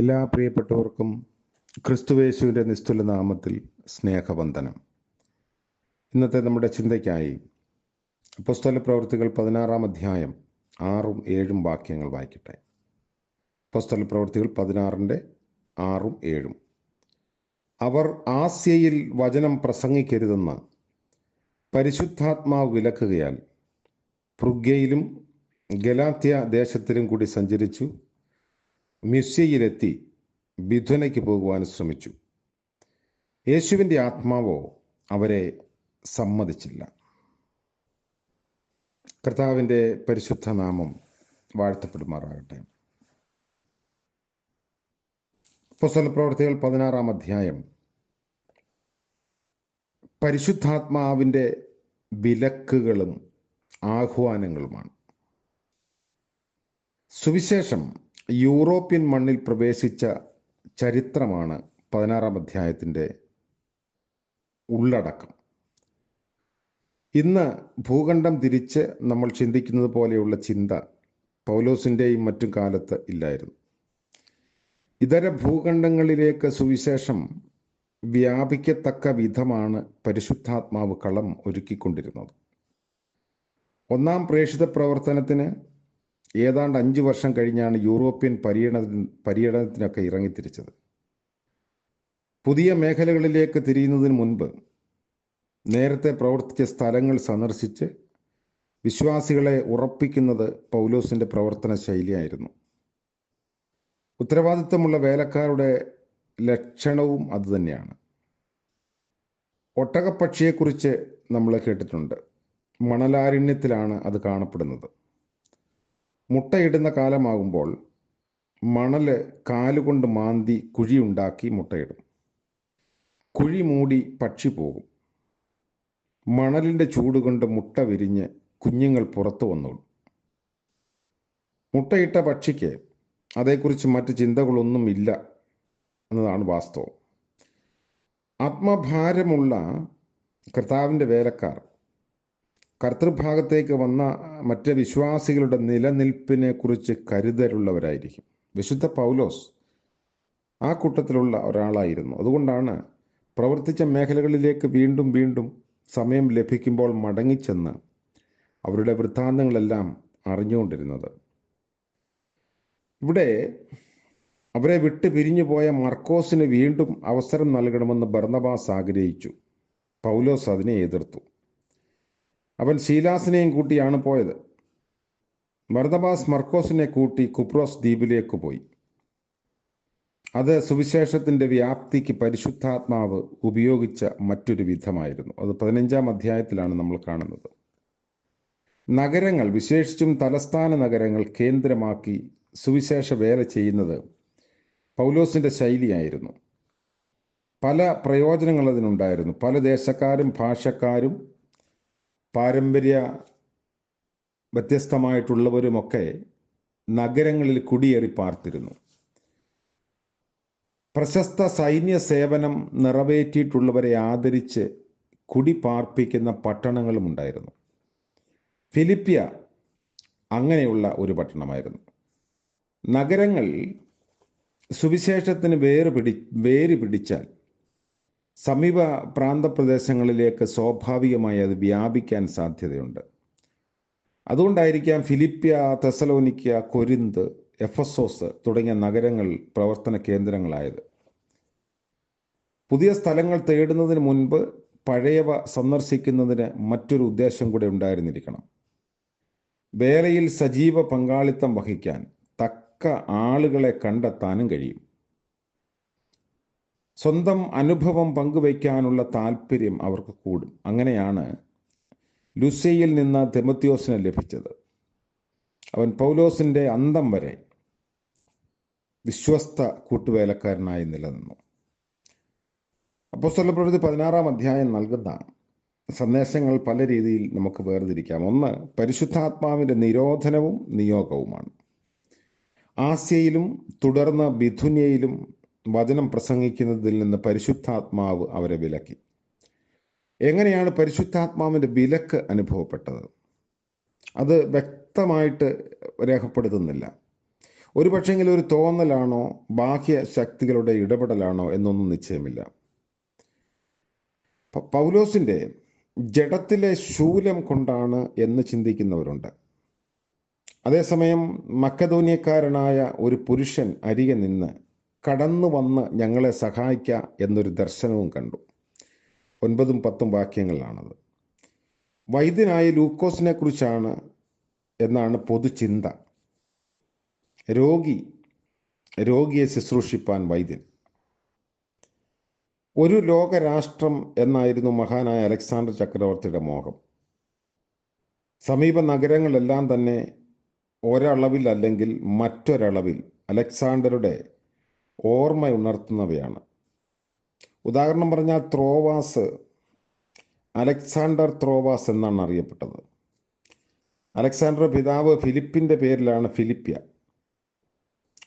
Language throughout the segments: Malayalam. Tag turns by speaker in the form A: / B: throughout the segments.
A: എല്ലാ പ്രിയപ്പെട്ടവർക്കും ക്രിസ്തുവേശുവിൻ്റെ നിസ്തുല നാമത്തിൽ സ്നേഹവന്ദനം. ഇന്നത്തെ നമ്മുടെ ചിന്തയ്ക്കായി അപ്പോസ്തലപ്രവൃത്തികൾ 16-ാം അധ്യായം 6-ഉം 7-ഉം വാക്യങ്ങൾ വായിക്കട്ടെ. അപ്പോസ്തലപ്രവൃത്തികൾ 16-ന്റെ 6-ഉം 7-ഉം. അവർ ആസ്യയിൽ വചനം പ്രസംഗിക്കരുതെന്ന് പരിശുദ്ധാത്മാവ് വിലക്കുകയാൽ ഫ്രുഗ്യയിലും ഗലാത്യ ദേശത്തിലും കൂടി സഞ്ചരിച്ചു മിസ്യയിലെത്തി ബിഥുനയ്ക്ക് പോകുവാൻ ശ്രമിച്ചു. യേശുവിൻ്റെ ആത്മാവോ അവരെ സമ്മതിച്ചില്ല. കർത്താവിൻ്റെ പരിശുദ്ധ നാമം വാഴ്ത്തപ്പെടുമാറാകട്ടെ. അപ്പോസ്തലപ്രവൃത്തികൾ 16-ാം അധ്യായം പരിശുദ്ധാത്മാവിൻ്റെ വിലക്കുകളും ആഹ്വാനങ്ങളുമാണ്. സുവിശേഷം യൂറോപ്യൻ മണ്ണിൽ പ്രവേശിച്ച ചരിത്രമാണ് 16-ാം അധ്യായത്തിൻ്റെ ഉള്ളടക്കം. ഇന്ന് ഭൂഖണ്ഡം തിരിച്ച് നമ്മൾ ചിന്തിക്കുന്നത് പോലെയുള്ള ചിന്ത പൗലോസിൻ്റെയും മറ്റും കാലത്ത് ഇല്ലായിരുന്നു. ഇതര ഭൂഖണ്ഡങ്ങളിലേക്ക് സുവിശേഷം വ്യാപിക്കത്തക്ക വിധമാണ് പരിശുദ്ധാത്മാവ് കളം ഒരുക്കിക്കൊണ്ടിരുന്നത്. ഒന്നാം പ്രേക്ഷിത പ്രവർത്തനത്തിന് ഏതാണ്ട് 5 വർഷം കഴിഞ്ഞാണ് യൂറോപ്യൻ പര്യടനത്തിനൊക്കെ ഇറങ്ങിത്തിരിച്ചത്. പുതിയ മേഖലകളിലേക്ക് തിരിയുന്നതിന് മുൻപ് നേരത്തെ പ്രവർത്തിച്ച സ്ഥലങ്ങൾ സന്ദർശിച്ച് വിശ്വാസികളെ ഉറപ്പിക്കുന്നത് പൗലോസിൻ്റെ പ്രവർത്തന ശൈലിയായിരുന്നു. ഉത്തരവാദിത്തമുള്ള വേലക്കാരുടെ ലക്ഷണവും അതുതന്നെയാണ്. ഒട്ടകപ്പക്ഷിയെക്കുറിച്ച് നമ്മൾ കേട്ടിട്ടുണ്ട്. മണലാരണ്യത്തിലാണ് അത് കാണപ്പെടുന്നത്. മുട്ടയിടുന്ന കാലമാകുമ്പോൾ മണല് കാലുകൊണ്ട് മാന്തി കുഴിയുണ്ടാക്കി മുട്ടയിടും. കുഴി മൂടി പക്ഷി പോകും. മണലിൻ്റെ ചൂടുകൊണ്ട് മുട്ട വിരിഞ്ഞ് കുഞ്ഞുങ്ങൾ പുറത്തു വന്നോളും. മുട്ടയിട്ട പക്ഷിക്ക് അതേക്കുറിച്ച് മറ്റ് ചിന്തകളൊന്നും ഇല്ല എന്നതാണ് വാസ്തവം. ആത്മഭാരമുള്ള കർത്താവിൻ്റെ വേലക്കാർ കർത്തൃഭാഗത്തേക്ക് വന്ന മറ്റ് വിശ്വാസികളുടെ നിലനിൽപ്പിനെ കുറിച്ച് കരുതലുള്ളവരായിരിക്കും. വിശുദ്ധ പൗലോസ് ആ കൂട്ടത്തിലുള്ള ഒരാളായിരുന്നു. അതുകൊണ്ടാണ് പ്രവർത്തിച്ച മേഖലകളിലേക്ക് വീണ്ടും വീണ്ടും സമയം ലഭിക്കുമ്പോൾ മടങ്ങിച്ചെന്ന് അവരുടെ വൃത്താന്തങ്ങളെല്ലാം അറിഞ്ഞുകൊണ്ടിരുന്നത്. ഇവിടെ അവരെ വിട്ട് പിരിഞ്ഞു പോയ മർക്കോസിന് വീണ്ടും അവസരം നൽകണമെന്ന് ബർന്നബാസ് ആഗ്രഹിച്ചു. പൗലോസ് അതിനെ എതിർത്തു. അവൻ ശീലാസിനെയും കൂട്ടിയാണ് പോയത്. ബർന്നബാസ് മർക്കോസിനെ കൂട്ടി കുപ്രോസ് ദ്വീപിലേക്ക് പോയി. അത് സുവിശേഷത്തിൻ്റെ വ്യാപ്തിക്ക് പരിശുദ്ധാത്മാവ് ഉപയോഗിച്ച മറ്റൊരു വിധമായിരുന്നു. അത് 15-ാം അധ്യായത്തിലാണ് നമ്മൾ കാണുന്നത്. നഗരങ്ങൾ, വിശേഷിച്ചും തലസ്ഥാന നഗരങ്ങൾ കേന്ദ്രമാക്കി സുവിശേഷ വേല ചെയ്യുന്നത് പൗലോസിൻ്റെ ശൈലിയായിരുന്നു. പല പ്രയോജനങ്ങൾ അതിനുണ്ടായിരുന്നു. പല ദേശക്കാരും ഭാഷക്കാരും പാരമ്പര്യ വ്യത്യസ്തമായിട്ടുള്ളവരുമൊക്കെ നഗരങ്ങളിൽ കുടിയേറി പാർത്തിരുന്നു. പ്രശസ്ത സൈന്യ സേവനം നിറവേറ്റിയിട്ടുള്ളവരെ ആദരിച്ച് കുടി പാർപ്പിക്കുന്ന പട്ടണങ്ങളും ഉണ്ടായിരുന്നു. ഫിലിപ്പിയ അങ്ങനെയുള്ള ഒരു നഗരങ്ങൾ സുവിശേഷത്തിന് വേര് പിടിച്ചാൽ സമീപ പ്രാന്തപ്രദേശങ്ങളിലേക്ക് സ്വാഭാവികമായി അത് വ്യാപിക്കാൻ സാധ്യതയുണ്ട്. അതുകൊണ്ടായിരിക്കാം ഫിലിപ്പിയ, തെസലോനിക്ക, കൊരിന്ത്, എഫസോസ് തുടങ്ങിയ നഗരങ്ങൾ പ്രവർത്തന കേന്ദ്രങ്ങളായത്. പുതിയ സ്ഥലങ്ങൾ തേടുന്നതിന് മുൻപ് പഴയവ സന്ദർശിക്കുന്നതിന് മറ്റൊരു ഉദ്ദേശം കൂടെ ഉണ്ടായിരുന്നിരിക്കണം. വേലയിൽ സജീവ പങ്കാളിത്തം വഹിക്കാൻ തക്ക ആളുകളെ കണ്ടെത്താനും കഴിയും. സ്വന്തം അനുഭവം പങ്കുവയ്ക്കാനുള്ള താല്പര്യം അവർക്ക് കൂടും. അങ്ങനെയാണ് ലുസ്യയിൽ നിന്ന് തിമോത്തിയോസിനെ ലഭിച്ചത്. അവൻ പൗലോസിൻ്റെ അന്തം വരെ വിശ്വസ്ത കൂട്ടുവേലക്കാരനായി നിലനിന്നു. അപ്പോസ്തലപ്രവൃത്തി 16-ാം അധ്യായം നൽകുന്ന സന്ദേശങ്ങൾ പല രീതിയിൽ നമുക്ക് വേർതിരിക്കാം. ഒന്ന്, പരിശുദ്ധാത്മാവിൻ്റെ നിരോധനവും നിയോഗവുമാണ്. ആസ്യയിലും തുടർന്ന് ബിഥുന്യയിലും വചനം പ്രസംഗിക്കുന്നതിൽ നിന്ന് പരിശുദ്ധാത്മാവ് അവരെ വിലക്കി. എങ്ങനെയാണ് പരിശുദ്ധാത്മാവിൻ്റെ വിലക്ക് അനുഭവപ്പെട്ടത്? അത് വ്യക്തമായിട്ട് രേഖപ്പെടുത്തുന്നില്ല. ഒരു പക്ഷെങ്കിലും ഒരു തോന്നലാണോ ബാഹ്യ ശക്തികളുടെ ഇടപെടലാണോ എന്നൊന്നും നിശ്ചയമില്ല. പൗലോസിന്റെ ജഡത്തിലെ ശൂലം കൊണ്ടാണ് എന്ന് ചിന്തിക്കുന്നവരുണ്ട്. അതേസമയം മക്കതോന്യക്കാരനായ ഒരു പുരുഷൻ അരികെ നിന്ന് കടന്നു വന്ന് ഞങ്ങളെ സഹായിക്ക എന്നൊരു ദർശനവും കണ്ടു. 9-10 വാക്യങ്ങളിലാണത്. വൈദ്യനായ ലൂക്കോസിനെ കുറിച്ചാണ് എന്നാണ് പൊതുചിന്ത. രോഗിയെ ശുശ്രൂഷിപ്പാൻ വൈദ്യൻ. ഒരു ലോകരാഷ്ട്രം എന്നായിരുന്നു മഹാനായ അലക്സാണ്ടർ ചക്രവർത്തിയുടെ മോഹം. സമീപ നഗരങ്ങളെല്ലാം തന്നെ ഒരളവിൽ അല്ലെങ്കിൽ മറ്റൊരളവിൽ അലക്സാണ്ടറുടെ ഓർമ്മ ഉണർത്തുന്നവയാണ്. ഉദാഹരണം പറഞ്ഞാൽ അലക്സാണ്ടർ ത്രോവാസ് എന്നാണ് അറിയപ്പെട്ടത്. അലക്സാണ്ടറുടെ പിതാവ് ഫിലിപ്പിൻ്റെ പേരിലാണ് ഫിലിപ്പ്യ.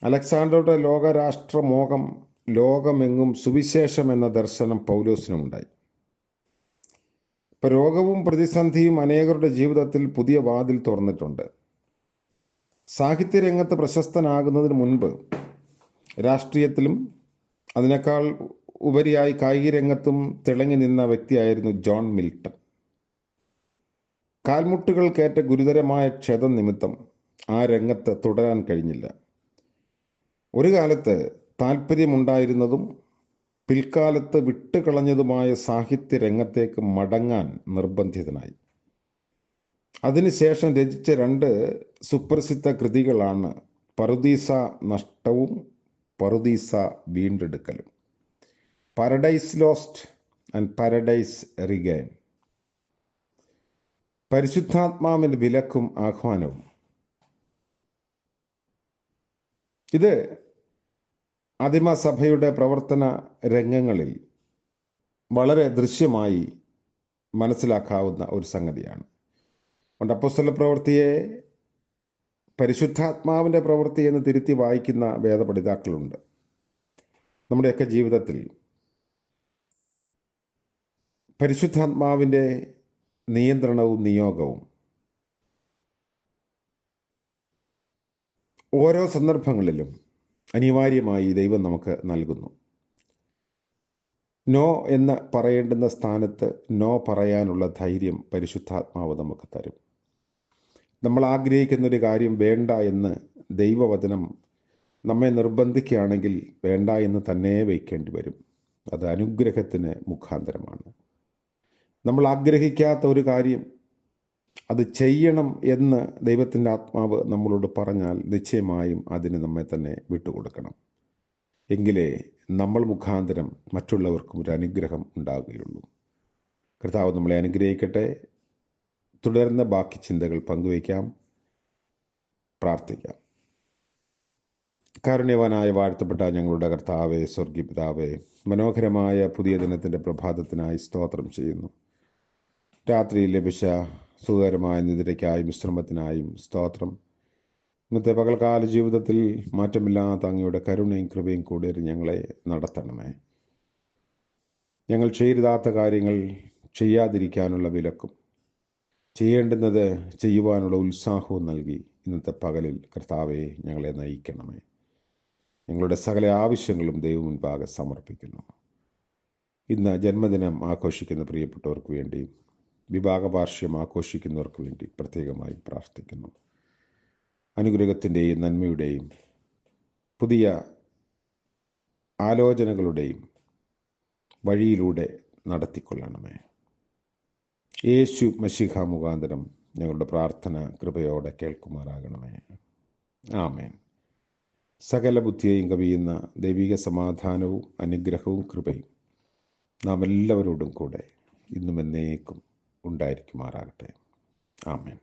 A: അലക്സാണ്ടറുടെ ലോകരാഷ്ട്ര മോഹം ലോകമെങ്ങും സുവിശേഷം എന്ന ദർശനം പൗലോസിനുണ്ടായി. ഇപ്പൊ രോഗവും പ്രതിസന്ധിയും അനേകരുടെ ജീവിതത്തിൽ പുതിയ വാതിൽ തുറന്നിട്ടുണ്ട്. സാഹിത്യരംഗത്ത് പ്രശസ്തനാകുന്നതിന് മുൻപ് രാഷ്ട്രീയത്തിലും അതിനേക്കാൾ ഉപരിയായി കായിക രംഗത്തും തിളങ്ങി നിന്ന വ്യക്തിയായിരുന്നു ജോൺ മിൽട്ടൺ. കാൽമുട്ടുകൾക്കേറ്റ ഗുരുതരമായ ക്ഷതം നിമിത്തം ആ രംഗത്ത് തുടരാൻ കഴിഞ്ഞില്ല. ഒരു കാലത്ത് താല്പര്യമുണ്ടായിരുന്നതും പിൽക്കാലത്ത് വിട്ടുകളഞ്ഞതുമായ സാഹിത്യ രംഗത്തേക്ക് മടങ്ങാൻ നിർബന്ധിതനായി. അതിനുശേഷം രചിച്ച 2 സുപ്രസിദ്ധ കൃതികളാണ് പറുദീസ നഷ്ടവും പറുദീസ വീണ്ടെടുക്കലും. Paradise Lost and Paradise Regain. പരിശുദ്ധാത്മാവിൻ്റെ വിലക്കും ആഹ്വാനവും. ഇത് ആദിമസഭയുടെ പ്രവർത്തന രംഗങ്ങളിൽ വളരെ ദൃശ്യമായി മനസ്സിലാക്കാവുന്ന ഒരു സംഗതിയാണ്. അതുകൊണ്ട് അപ്പോസ്തല പ്രവൃത്തിയെ പരിശുദ്ധാത്മാവിൻ്റെ പ്രവൃത്തി എന്ന് തിരുത്തി വായിക്കുന്ന വേദപഠിതാക്കളുണ്ട്. നമ്മുടെയൊക്കെ ജീവിതത്തിൽ പരിശുദ്ധാത്മാവിൻ്റെ നിയന്ത്രണവും നിയോഗവും ഓരോ സന്ദർഭങ്ങളിലും അനിവാര്യമായി ദൈവം നമുക്ക് നൽകുന്നു. നോ എന്ന് പറയേണ്ടുന്ന സ്ഥാനത്ത് നോ പറയാനുള്ള ധൈര്യം പരിശുദ്ധാത്മാവ് നമുക്ക് തരും. നമ്മൾ ആഗ്രഹിക്കുന്നൊരു കാര്യം വേണ്ട എന്ന് ദൈവവചനം നമ്മെ നിർബന്ധിക്കുകയാണെങ്കിൽ വേണ്ട എന്ന് തന്നെ വയ്ക്കേണ്ടി വരും. അത് അനുഗ്രഹത്തിന് മുഖാന്തരമാണ്. നമ്മൾ ആഗ്രഹിക്കാത്ത ഒരു കാര്യം അത് ചെയ്യണം എന്ന് ദൈവത്തിൻ്റെ ആത്മാവ് നമ്മളോട് പറഞ്ഞാൽ നിശ്ചയമായും അതിന് നമ്മെ തന്നെ വിട്ടുകൊടുക്കണം. എങ്കിലേ നമ്മൾ മുഖാന്തരം മറ്റുള്ളവർക്കും ഒരു അനുഗ്രഹം ഉണ്ടാകുകയുള്ളൂ. കർത്താവ് നമ്മളെ അനുഗ്രഹിക്കട്ടെ. തുടർന്ന ബാക്കി ചിന്തകൾ പങ്കുവയ്ക്കാം, പ്രാർത്ഥിക്കാം. കാരുണ്യവാനായ വാഴ്ത്തപ്പെട്ട ഞങ്ങളുടെ കർത്താവേ, സ്വർഗീയ പിതാവേ, മനോഹരമായ പുതിയ ദിനത്തിൻ്റെ പ്രഭാതത്തിനായി സ്തോത്രം ചെയ്യുന്നു. രാത്രിയിൽ ലഭിച്ച സുഖകരമായ നിദ്രയ്ക്കായും വിശ്രമത്തിനായും സ്തോത്രം. ഇന്നത്തെ പകൽക്കാല ജീവിതത്തിൽ മാറ്റമില്ലാത്ത അങ്ങയുടെ കരുണയും കൃപയും കൂടി ഞങ്ങളെ നടത്തണമേ. ഞങ്ങൾ ചെയ്യരുതാത്ത കാര്യങ്ങൾ ചെയ്യാതിരിക്കാനുള്ള വിലക്കും ചെയ്യേണ്ടുന്നത് ചെയ്യുവാനുള്ള ഉത്സാഹവും നൽകി ഇന്നത്തെ പകലിൽ കർത്താവെ ഞങ്ങളെ നയിക്കണമേ. ഞങ്ങളുടെ സകല ആവശ്യങ്ങളും ദൈവം മുൻപാകെ സമർപ്പിക്കുന്നു. ഇന്ന് ജന്മദിനം ആഘോഷിക്കുന്ന പ്രിയപ്പെട്ടവർക്ക് വേണ്ടിയും വിവാഹ വാർഷികം ആഘോഷിക്കുന്നവർക്ക് വേണ്ടി പ്രത്യേകമായി പ്രാർത്ഥിക്കുന്നു. അനുഗ്രഹത്തിൻ്റെയും നന്മയുടെയും പുതിയ ആലോചനകളുടെയും വഴിയിലൂടെ നടത്തിക്കൊള്ളണമേ. യേശു മശീഹ മുഖാന്തരം ഞങ്ങളുടെ പ്രാർത്ഥന കൃപയോടെ കേൾക്കുമാറാകണമേ. ആമേൻ. സകല ബുദ്ധിയെയും കവിയുന്ന ദൈവിക സമാധാനവും അനുഗ്രഹവും കൃപയും നാം എല്ലാവരോടും കൂടെ ഇന്നും എന്നേക്കും ഉണ്ടായിരിക്കുമാറാകട്ടെ. ആമേൻ.